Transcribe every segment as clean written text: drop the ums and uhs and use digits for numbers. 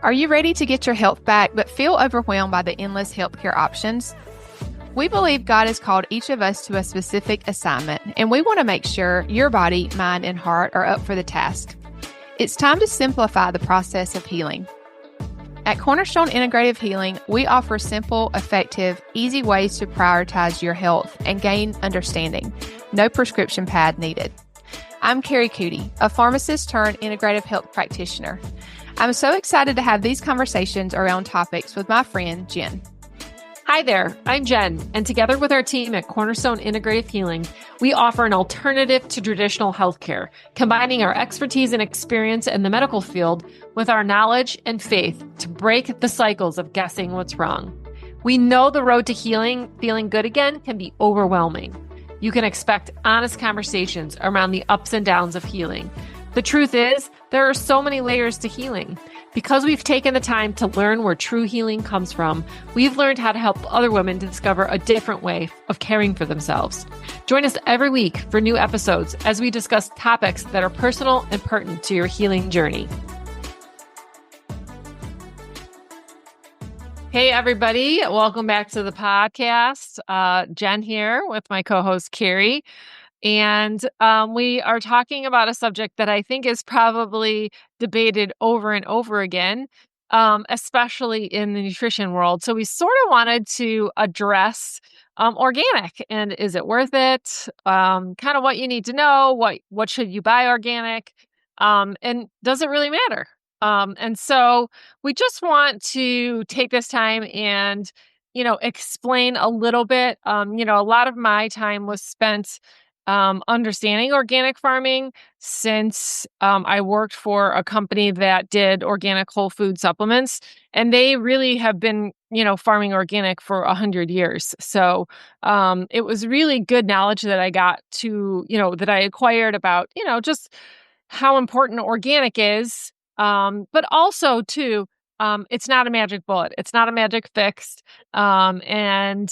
Are you ready to get your health back but feel overwhelmed by the endless healthcare options? We believe God has called each of us to a specific assignment, and we want to make sure your body, mind, and heart are up for the task. It's time to simplify the process of healing. At Cornerstone Integrative Healing, we offer simple, effective, easy ways to prioritize your health and gain understanding. No prescription pad needed. I'm Kari Coody, a pharmacist turned integrative health practitioner. I'm so excited to have these conversations around topics with my friend, Jenn. Hi there, I'm Jenn, and together with our team at Cornerstone Integrative Healing, we offer an alternative to traditional healthcare, combining our expertise and experience in the medical field with our knowledge and faith to break the cycles of guessing what's wrong. We know the road to healing, feeling good again, can be overwhelming. You can expect honest conversations around the ups and downs of healing. The truth is, there are so many layers to healing. Because we've taken the time to learn where true healing comes from, we've learned how to help other women to discover a different way of caring for themselves. Join us every week for new episodes as we discuss topics that are personal and pertinent to your healing journey. Hey, everybody. Welcome back to the podcast. Jenn here with my co-host, Kari. And we are talking about a subject that I think is probably debated over and over again, especially in the nutrition world. So we sort of wanted to address organic, and is it worth it? Kind of what you need to know, what should you buy organic, and does it really matter? And so we just want to take this time and, explain a little bit. A lot of my time was spent understanding organic farming since I worked for a company that did organic whole food supplements, and they really have been, farming organic for 100 years. So it was really good knowledge that I got to, that I acquired about, just how important organic is, but also too, it's not a magic bullet. It's not a magic fix. And,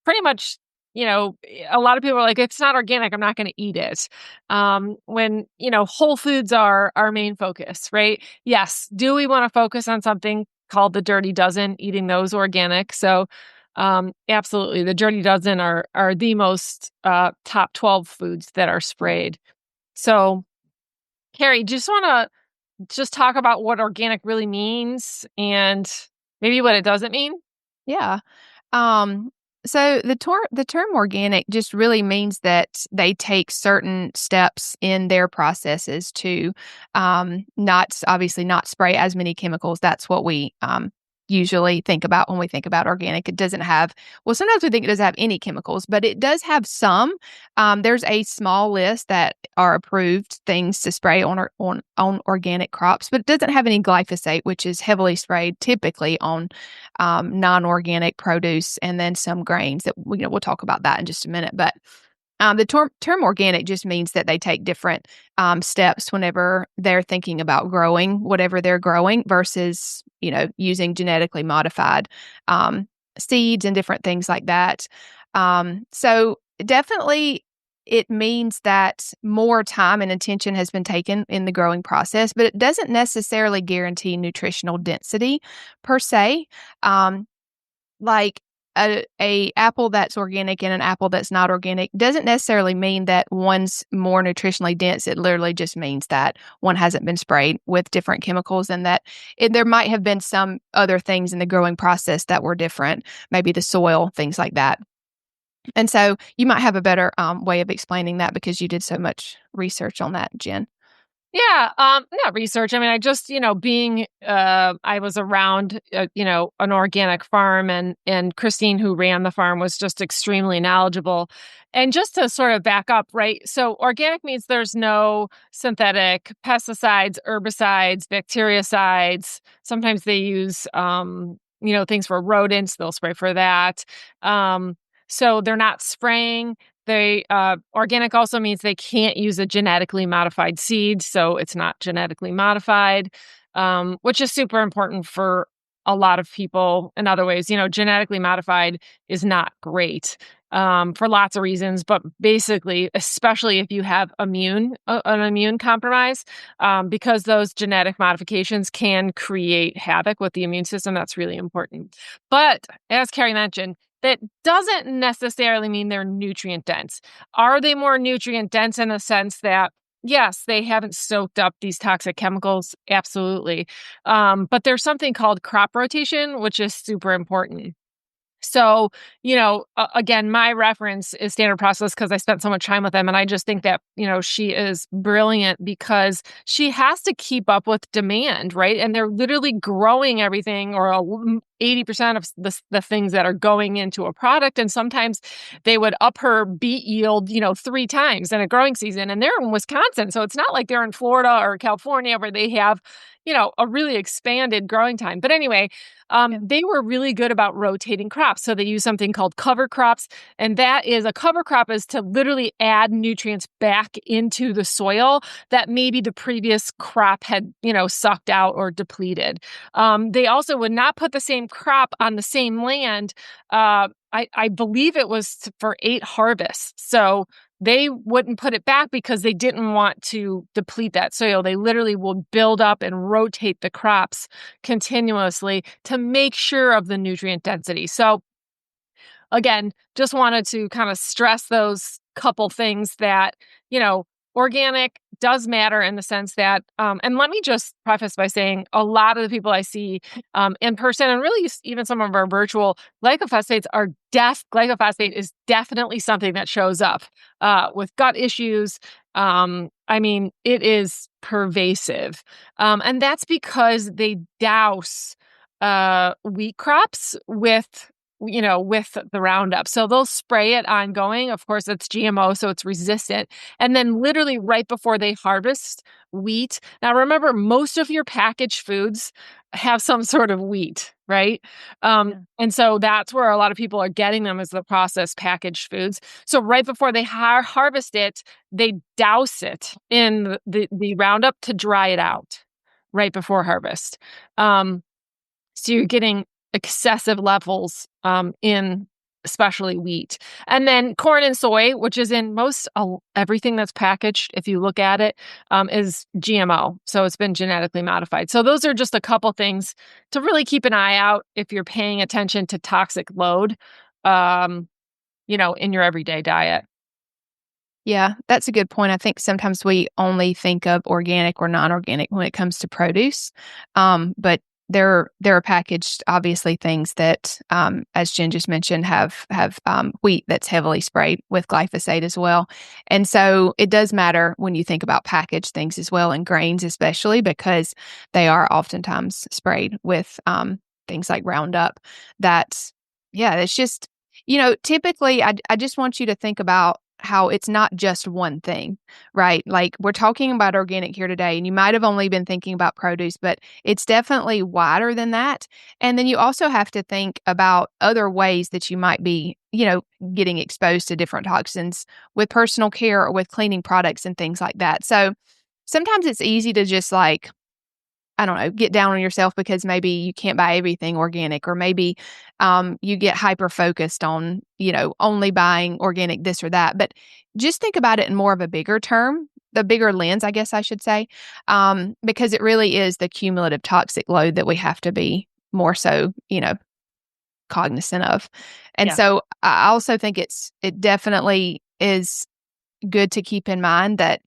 pretty much, a lot of people are like, if it's not organic, I'm not going to eat it. When, whole foods are our main focus, right? Yes. Do we want to focus on something called the Dirty Dozen, eating those organic? So, absolutely. The Dirty Dozen are the most top 12 foods that are sprayed. So, Kari, just want to talk about what organic really means and maybe what it doesn't mean? Yeah. So the term organic just really means that they take certain steps in their processes to not spray as many chemicals. That's what we usually think about when we think about organic. It doesn't have, sometimes we think it doesn't have any chemicals, but it does have some. There's a small list that are approved things to spray on organic crops, but it doesn't have any glyphosate, which is heavily sprayed typically on non-organic produce and then some grains that we'll talk about that in just a minute. But the term organic just means that they take different steps whenever they're thinking about growing whatever they're growing versus, using genetically modified seeds and different things like that. So definitely it means that more time and attention has been taken in the growing process, but it doesn't necessarily guarantee nutritional density per se. Like a apple that's organic and an apple that's not organic doesn't necessarily mean that one's more nutritionally dense. It literally just means that one hasn't been sprayed with different chemicals and that there might have been some other things in the growing process that were different, maybe the soil, things like that. And so you might have a better way of explaining that because you did so much research on that, Jenn. Yeah, not research. I mean, I just, I was around, an organic farm and Christine, who ran the farm, was just extremely knowledgeable. And just to sort of back up, right? So organic means there's no synthetic pesticides, herbicides, bactericides. Sometimes they use, things for rodents. They'll spray for that. So they're not spraying. Organic also means they can't use a genetically modified seed, so it's not genetically modified, which is super important for a lot of people in other ways. Genetically modified is not great for lots of reasons, but basically, especially if you have an immune compromise, because those genetic modifications can create havoc with the immune system. That's really important. But as Kari mentioned, that doesn't necessarily mean they're nutrient dense. Are they more nutrient dense in the sense that, yes, they haven't soaked up these toxic chemicals? Absolutely. But there's something called crop rotation, which is super important. So, again, my reference is Standard Process because I spent so much time with them. And I just think that, she is brilliant because she has to keep up with demand, right? And they're literally growing everything, or 80% of the things that are going into a product. And sometimes they would up her beet yield, 3 times in a growing season. And they're in Wisconsin. So it's not like they're in Florida or California where they have, a really expanded growing time. But anyway, they were really good about rotating crops. So they use something called cover crops. And that is, a cover crop is to literally add nutrients back into the soil that maybe the previous crop had, sucked out or depleted. They also would not put the same crop on the same land. I believe it was for 8 harvests. So they wouldn't put it back because they didn't want to deplete that soil. They literally will build up and rotate the crops continuously to make sure of the nutrient density. So again, just wanted to kind of stress those couple things that, organic does matter in the sense that, and let me just preface by saying a lot of the people I see in person, and really even some of our virtual glyphosates glyphosate is definitely something that shows up with gut issues. It is pervasive. And that's because they douse wheat crops with the Roundup. So they'll spray it ongoing. Of course, it's GMO, so it's resistant. And then literally right before they harvest wheat. Now, remember, most of your packaged foods have some sort of wheat, right? And so that's where a lot of people are getting them, as the processed packaged foods. So right before they harvest it, they douse it in the Roundup to dry it out right before harvest. So you're getting excessive levels in especially wheat. And then corn and soy, which is in most everything that's packaged, if you look at it, is GMO. So it's been genetically modified. So those are just a couple things to really keep an eye out if you're paying attention to toxic load, in your everyday diet. Yeah, that's a good point. I think sometimes we only think of organic or non-organic when it comes to produce, but there are packaged, obviously, things that, as Jenn just mentioned, have wheat that's heavily sprayed with glyphosate as well. And so it does matter when you think about packaged things as well, and grains especially, because they are oftentimes sprayed with things like Roundup. It's just, typically, I just want you to think about how it's not just one thing, right? Like, we're talking about organic here today, and you might have only been thinking about produce, but it's definitely wider than that. And then you also have to think about other ways that you might be, getting exposed to different toxins with personal care or with cleaning products and things like that. So sometimes it's easy to just, like, I don't know, get down on yourself because maybe you can't buy everything organic, or maybe you get hyper focused on, only buying organic this or that. But just think about it in more of a bigger term, the bigger lens, I guess I should say, because it really is the cumulative toxic load that we have to be more so, cognizant of. And so I also think it definitely is good to keep in mind that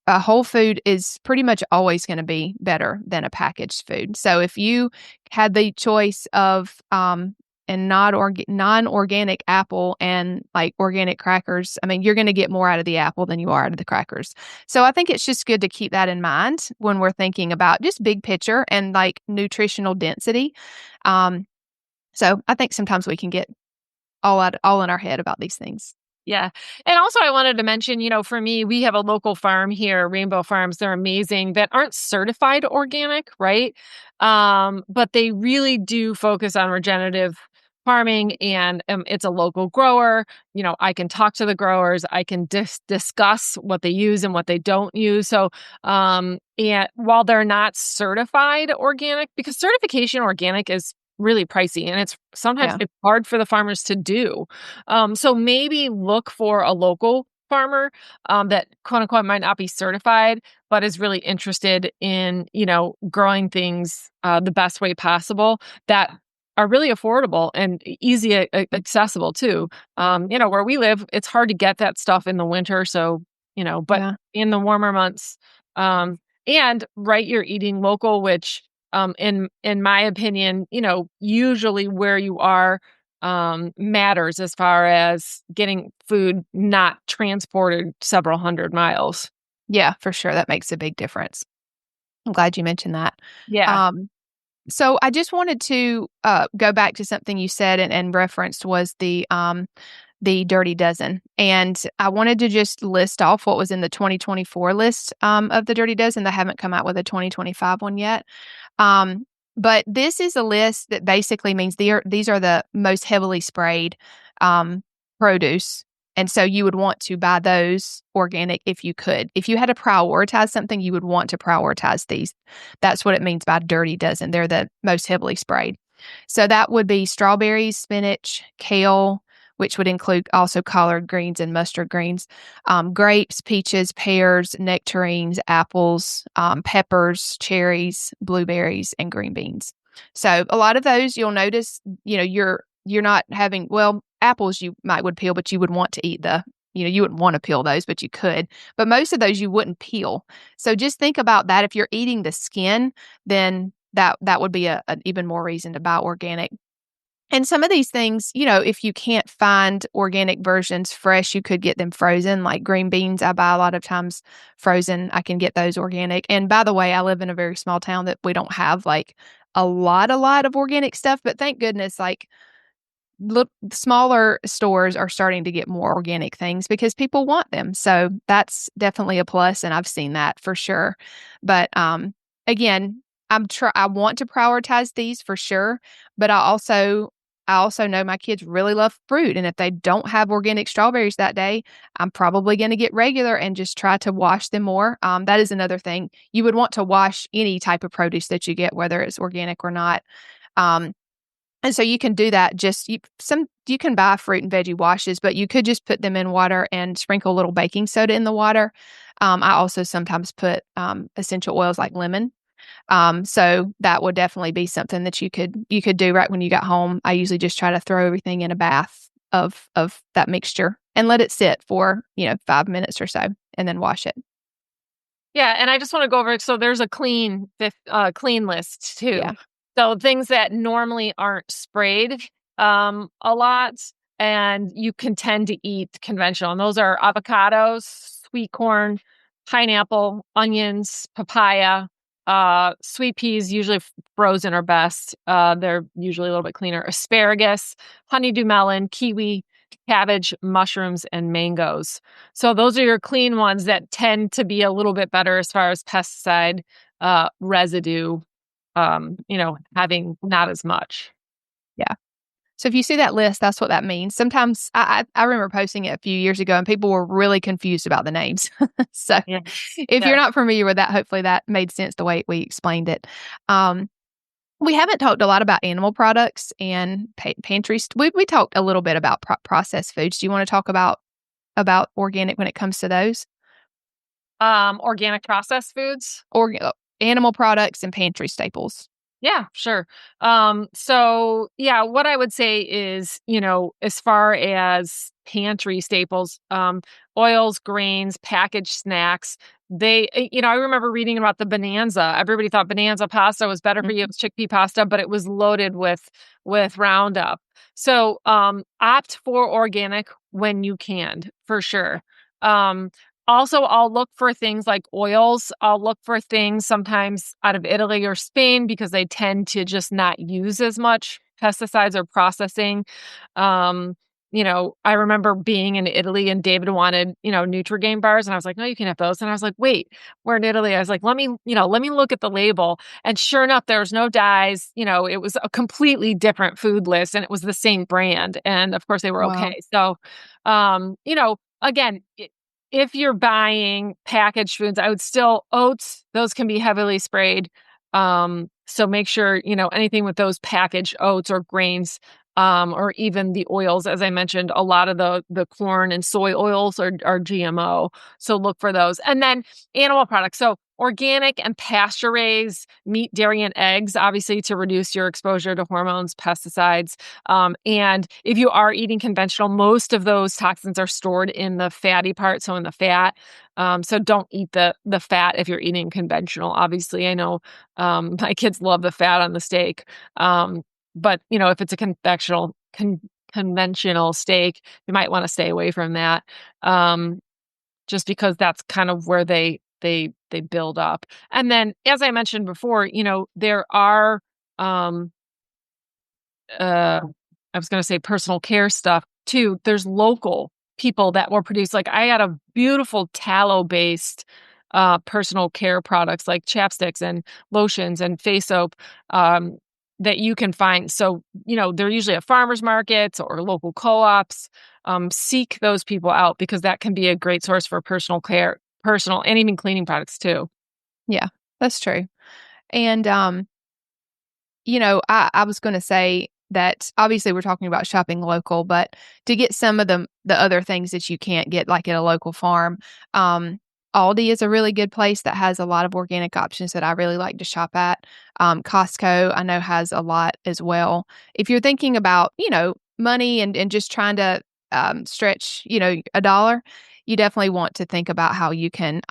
a whole food is pretty much always going to be better than a packaged food. So if you had the choice of non-organic apple and like organic crackers, you're going to get more out of the apple than you are out of the crackers. So I think it's just good to keep that in mind when we're thinking about just big picture and like nutritional density. So I think sometimes we can get all in our head about these things. Yeah. And also I wanted to mention, for me, we have a local farm here, Rainbow Farms. They're amazing, that aren't certified organic, right? But they really do focus on regenerative farming and it's a local grower, I can talk to the growers. I can discuss what they use and what they don't use. So, and while they're not certified organic, because certification organic is really pricey and sometimes Yeah. it's hard for the farmers to do. So maybe look for a local farmer that quote unquote might not be certified, but is really interested in, growing things the best way possible that are really affordable and easy accessible too. Where we live, it's hard to get that stuff in the winter. So, but Yeah. in the warmer months, um, and right, you're eating local, which in my opinion, usually where you are matters as far as getting food not transported several hundred miles. Yeah, for sure. That makes a big difference. I'm glad you mentioned that. Yeah. Um, so I just wanted to go back to something you said and referenced was the Dirty Dozen. And I wanted to just list off what was in the 2024 list of the Dirty Dozen. They haven't come out with a 2025 one yet. Um, but this is a list that basically means these are the most heavily sprayed um, produce. And so you would want to buy those organic if you could. If you had to prioritize something, you would want to prioritize these. That's what it means by Dirty Dozen. They're the most heavily sprayed. So that would be strawberries, spinach, kale, which would include also collard greens and mustard greens, grapes, peaches, pears, nectarines, apples, peppers, cherries, blueberries, and green beans. So a lot of those you'll notice, you're not having, well, apples you would peel, but you would want to eat you wouldn't want to peel those, but you could. But most of those you wouldn't peel. So just think about that. If you're eating the skin, then that would be an even more reason to buy organic. And some of these things, if you can't find organic versions fresh, you could get them frozen, like green beans. I buy a lot of times frozen. I can get those organic. And by the way, I live in a very small town that we don't have like a lot of organic stuff, but thank goodness, like look, smaller stores are starting to get more organic things because people want them. So that's definitely a plus, and I've seen that for sure. But again, I want to prioritize these for sure, but I also know my kids really love fruit, and if they don't have organic strawberries that day, I'm probably going to get regular and just try to wash them more. That is another thing. You would want to wash any type of produce that you get, whether it's organic or not. Um, and so you can do that. You can buy fruit and veggie washes, but you could just put them in water and sprinkle a little baking soda in the water. I also sometimes put essential oils like lemon. So that would definitely be something that you could do right when you got home. I usually just try to throw everything in a bath of that mixture and let it sit for 5 minutes or so, and then wash it. Yeah, and I just want to go over it. So there's a clean list too. Yeah. So things that normally aren't sprayed a lot, and you can tend to eat conventional. And those are avocados, sweet corn, pineapple, onions, papaya, sweet peas. Usually frozen are best. They're usually a little bit cleaner. Asparagus, honeydew melon, kiwi, cabbage, mushrooms, and mangoes. So those are your clean ones that tend to be a little bit better as far as pesticide residue, having not as much. Yeah. So if you see that list, that's what that means. Sometimes I remember posting it a few years ago and people were really confused about the names. So Yeah. if you're Yeah. not familiar with that, hopefully that made sense the way we explained it. Um, we haven't talked a lot about animal products and pantry. We talked a little bit about processed foods. Do you want to talk about organic when it comes to those? Organic processed foods. Or animal products and pantry staples? Yeah, sure. So yeah, what I would say is, as far as pantry staples, oils, grains, packaged snacks, I remember reading about the Bonanza. Everybody thought Bonanza pasta was better for you. It was chickpea pasta, but it was loaded with Roundup. So, opt for organic when you can, for sure. Um, Also, I'll look for things like oils. I'll look for things sometimes out of Italy or Spain because they tend to just not use as much pesticides or processing. Um, I remember being in Italy and David wanted, Nutrigrain bars. And I was like, no, you can have those. And I was like, wait, we're in Italy. I was like, let me look at the label. And sure enough, there was no dyes. It was a completely different food list and it was the same brand. And of course they were Wow. okay. So, again, if you're buying packaged foods, I would still oats, those can be heavily sprayed. So make sure, anything with those packaged oats or grains, or even the oils, as I mentioned, a lot of the corn and soy oils are GMO. So look for those. And then animal products. So organic and pasture raised meat, dairy, and eggs, obviously to reduce your exposure to hormones, pesticides. And if you are eating conventional, most of those toxins are stored in the fatty part, so in the fat. So don't eat the fat if you're eating conventional. Obviously, I know my kids love the fat on the steak. But if it's a conventional steak, you might want to stay away from that. Just because that's kind of where they build up. And then, as I mentioned before, there are I was going to say personal care stuff too. There's local people that will produce. Like I had a beautiful tallow based personal care products like chapsticks and lotions and face soap that you can find. So, they're usually at farmers markets or local co-ops. Seek those people out because that can be a great source for personal care, personal and even cleaning products too. Yeah, that's true. And, I was going to say that obviously we're talking about shopping local, but to get some of the other things that you can't get like at a local farm, Aldi is a really good place that has a lot of organic options that I really like to shop at. Costco, I know, has a lot as well. If you're thinking about, money and just trying to stretch, a dollar, you definitely want to think about how you can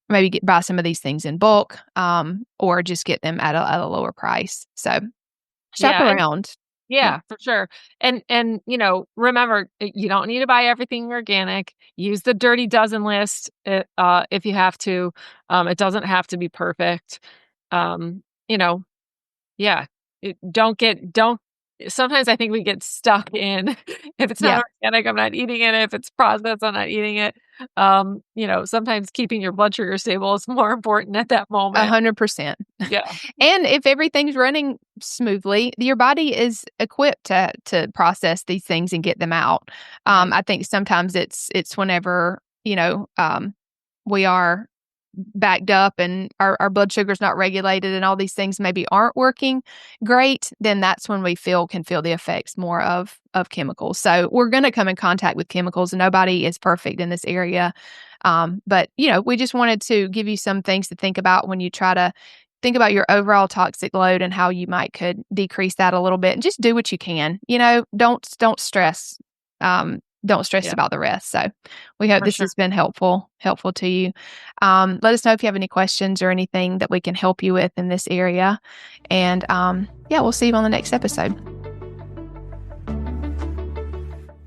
maybe buy some of these things in bulk or just get them at a lower price. So shop Yeah. around. Yeah. Yeah, for sure. And remember, you don't need to buy everything organic. Use the dirty dozen list if you have to. It doesn't have to be perfect. Um, you know, yeah. Don't sometimes I think we get stuck in if it's Yeah. not organic, I'm not eating it. If it's processed, I'm not eating it. Sometimes keeping your blood sugar stable is more important at that moment. 100%. Yeah. And if everything's running smoothly, your body is equipped to process these things and get them out. Right. I think sometimes it's whenever, we are backed up and our blood sugar's not regulated and all these things maybe aren't working great, then that's when we can feel the effects more of chemicals. So we're going to come in contact with chemicals. Nobody is perfect in this area. But we just wanted to give you some things to think about when you try to think about your overall toxic load and how you could decrease that a little bit and just do what you can. Don't stress. Don't stress Yeah, about the rest. So we hope for this sure. has been helpful to you. Let us know if you have any questions or anything that we can help you with in this area. And we'll see you on the next episode.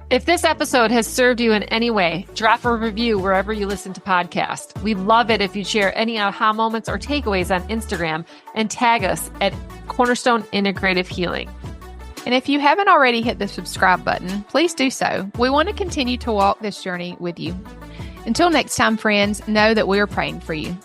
If this episode has served you in any way, drop a review wherever you listen to podcasts. We'd love it if you share any aha moments or takeaways on Instagram and tag us at Cornerstone Integrative Healing. And if you haven't already hit the subscribe button, please do so. We want to continue to walk this journey with you. Until next time, friends, know that we are praying for you.